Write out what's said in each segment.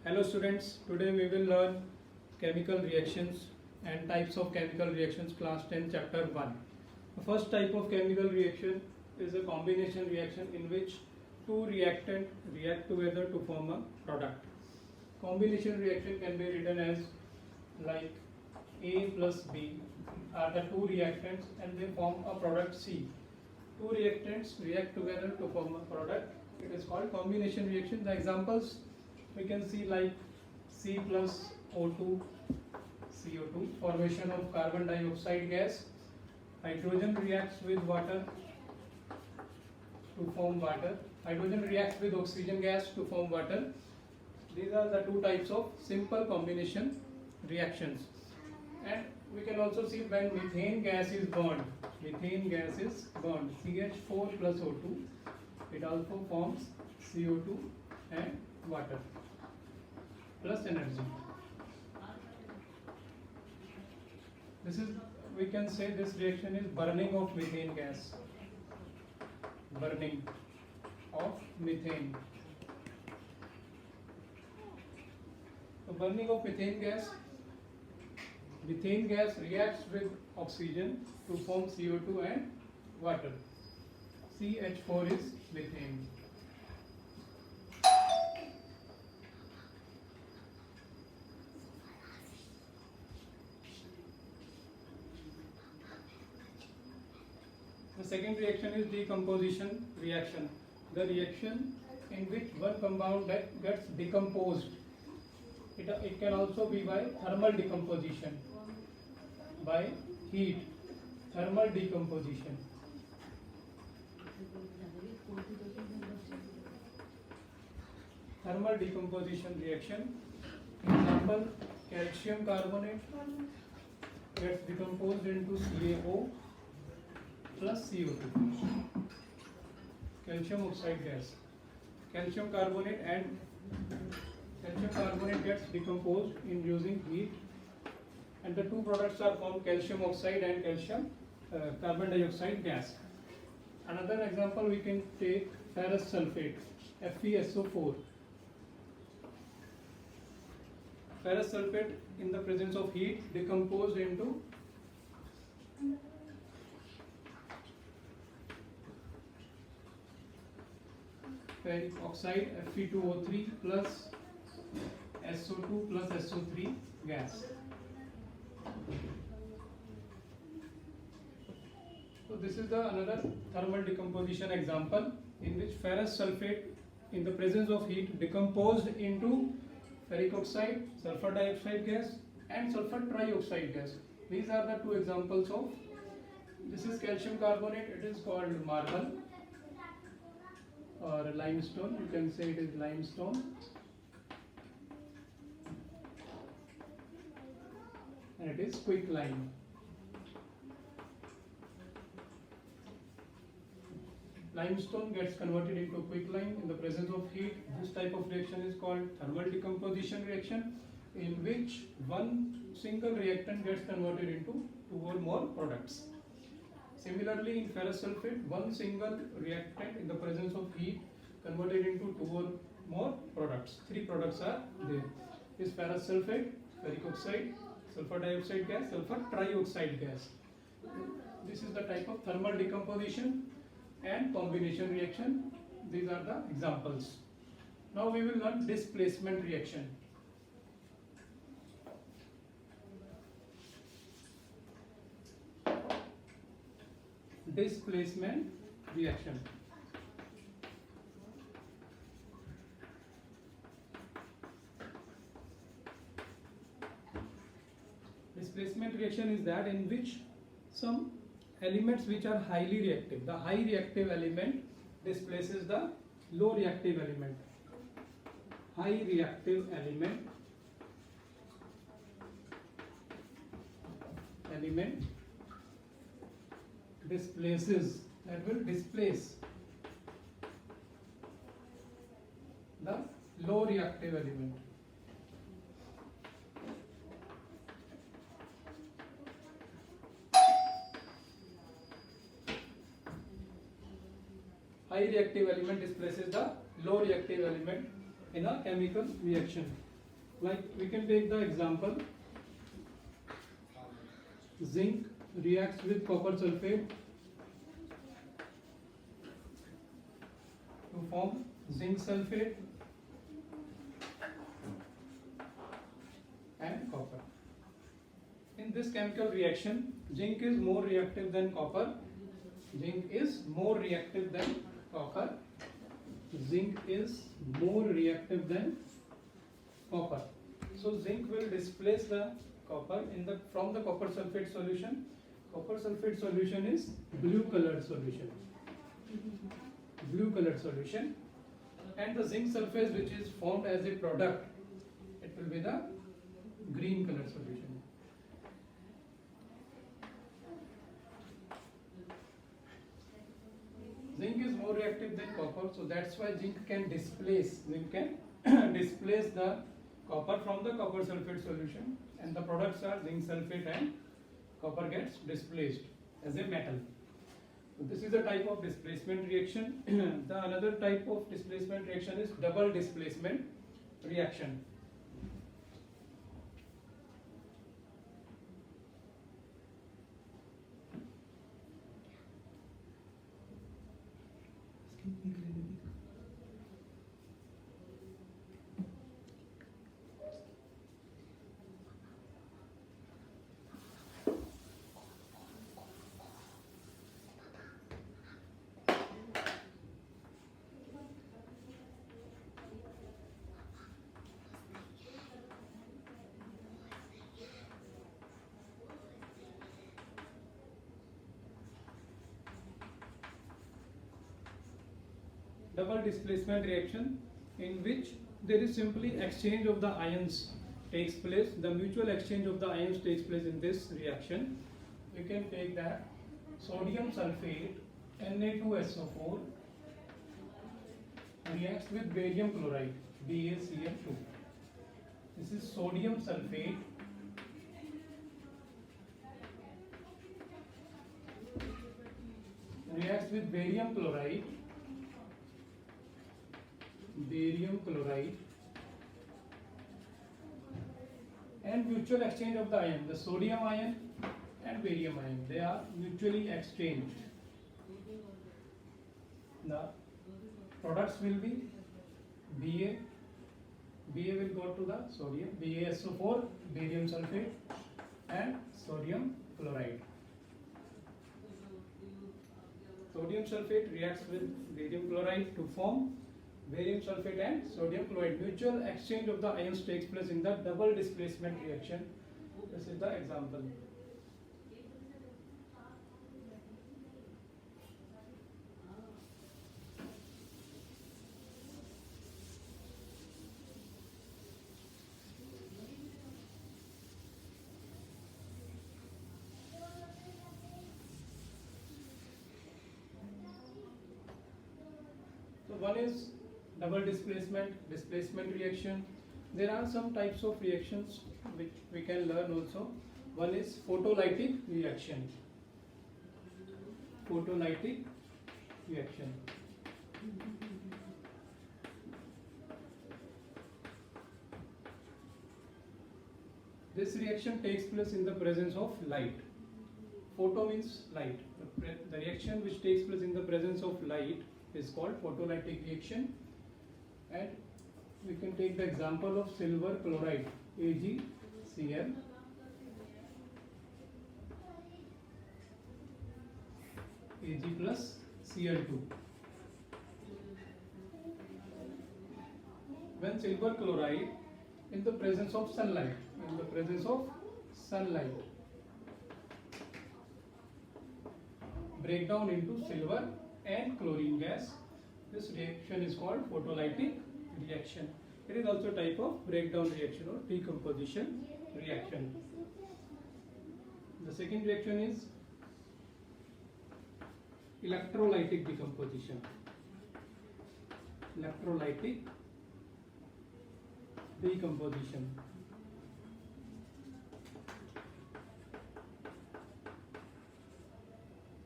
Hello students, today we will learn chemical reactions and types of chemical reactions, class 10 chapter 1. The first type of chemical reaction is a combination reaction in which two reactants react together to form a product. Combination reaction can be written as like A plus B are the two reactants and they form a product C. Two reactants react together to form a product. It is called combination reaction. The examples we can see like C plus O2, CO2, formation of carbon dioxide gas. Hydrogen reacts with water to form water. Hydrogen reacts with oxygen gas to form water. These are the two types of simple combination reactions. And we can also see when methane gas is burned. Methane gas is burned. CH4 plus O2. It also forms CO2 and water plus energy. This is, we can say this reaction is burning of methane gas. Burning of methane. So burning of methane gas reacts with oxygen to form CO2 and water. CH4 is methane. The second reaction is decomposition reaction. The reaction in which one compound that gets decomposed. It can also be by thermal decomposition, by heat, thermal decomposition. Thermal decomposition reaction. Example, calcium carbonate gets decomposed into CaO plus CO2. Calcium oxide gas. Calcium carbonate gets decomposed in using heat, and the two products are formed, calcium oxide and calcium carbon dioxide gas. Another example we can take ferrous sulfate, FeSO4. Ferrous sulfate in the presence of heat decomposed into ferric oxide, Fe2O3 plus SO2 plus SO3 gas. So this is the another thermal decomposition example in which ferrous sulfate in the presence of heat decomposed into ferric oxide, sulfur dioxide gas and sulfur trioxide gas. These are the two examples of, this is calcium carbonate, it is called marble or limestone, you can say it is limestone, and it is quicklime. Limestone gets converted into quicklime in the presence of heat. This type of reaction is called thermal decomposition reaction, in which one single reactant gets converted into two or more products. Similarly, in ferrous sulfate, one single reactant in the presence of heat converted into two or more products. Three products are there. Is ferrous sulfate, ferric oxide, sulfur dioxide gas, sulfur trioxide gas. This is the type of thermal decomposition and combination reaction. These are the examples. Now we will learn displacement reaction. Displacement reaction. Displacement reaction is that in which some elements which are highly reactive, the high reactive element displaces the low reactive element. High reactive element displaces, that will displace the low reactive element. High reactive element displaces the low reactive element in a chemical reaction. Like we can take the example, zinc reacts with copper sulfate to form zinc sulfate and copper. In this chemical reaction, zinc is more reactive than copper. Zinc is more reactive than copper. Zinc is more reactive than copper. So zinc will displace the copper from the copper sulfate solution. Copper sulfate solution is blue colored solution. Blue colored solution. And the zinc sulfate which is formed as a product, it will be the green colored solution. Zinc is more reactive than copper, so that's why zinc can displace the copper from the copper sulfate solution, and the products are zinc sulfate and copper gets displaced as a metal. So this is a type of displacement reaction. The another type of displacement reaction is double displacement reaction. Double displacement reaction in which there is simply exchange of the ions takes place. The mutual exchange of the ions takes place in this reaction. You can take that sodium sulfate Na2SO4 reacts with barium chloride BaCl2. This is sodium sulfate reacts with barium chloride and mutual exchange of the ion, the sodium ion and barium ion, they are mutually exchanged. The products will be Ba will go to the sodium, BaSO4, barium sulfate and sodium chloride. Sodium sulfate reacts with barium chloride to form barium sulfate and sodium chloride. Mutual exchange of the ions takes place in the double displacement reaction. This is the example. So one is double displacement reaction. There are some types of reactions which we can learn also. One is photolytic reaction. Photolytic reaction. This reaction takes place in the presence of light. Photo means light. The reaction which takes place in the presence of light is called photolytic reaction. And we can take the example of silver chloride AgCl Ag plus Cl2. When silver chloride in the presence of sunlight, break down into silver and chlorine gas, this reaction is called photolytic reaction. It is also a type of breakdown reaction or decomposition reaction. The second reaction is electrolytic decomposition. Electrolytic decomposition.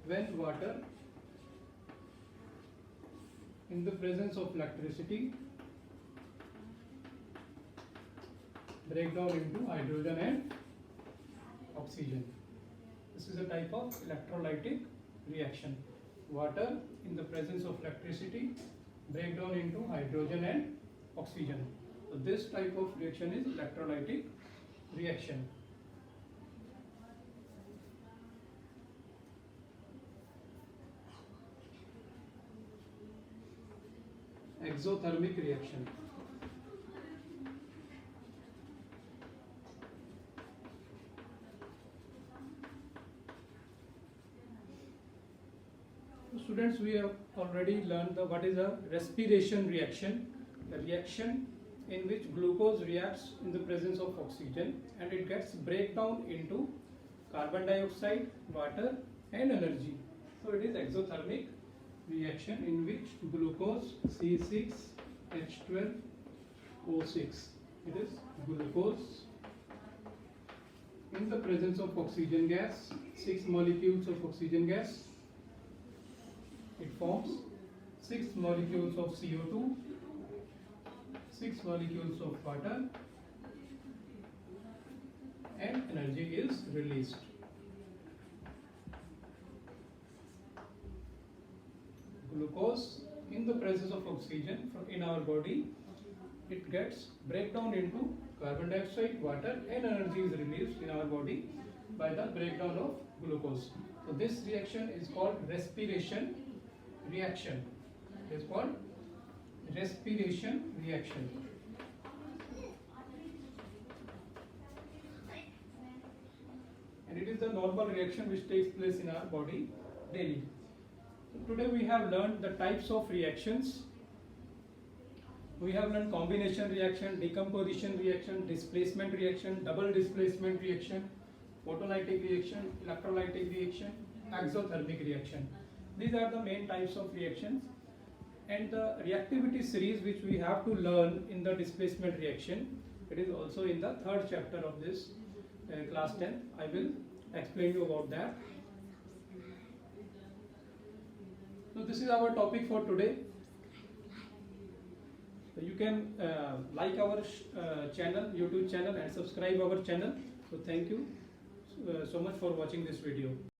When water in the presence of electricity break down into hydrogen and oxygen. This is a type of electrolytic reaction. Water in the presence of electricity break down into hydrogen and oxygen. So this type of reaction is electrolytic reaction. Exothermic reaction. Students, we have already learned what is a respiration reaction. The reaction in which glucose reacts in the presence of oxygen and it gets breakdown into carbon dioxide, water and energy. So it is exothermic reaction in which glucose C6H12O6. It is glucose in the presence of oxygen gas, 6 molecules of oxygen gas. It forms 6 molecules of CO2, 6 molecules of water, and energy is released. Glucose in the presence of oxygen in our body, it gets breakdown into carbon dioxide, water, and energy is released in our body by the breakdown of glucose. So this reaction is called respiration reaction. It is called respiration reaction. And it is the normal reaction which takes place in our body daily. So today we have learned the types of reactions. We have learned combination reaction, decomposition reaction, displacement reaction, double displacement reaction, photolytic reaction, electrolytic reaction, exothermic reaction. These are the main types of reactions, and the reactivity series which we have to learn in the displacement reaction, it is also in the third chapter of this class 10. I will explain you about that. So this is our topic for today. So you can like our channel, YouTube channel, and subscribe our channel. So thank you so much for watching this video.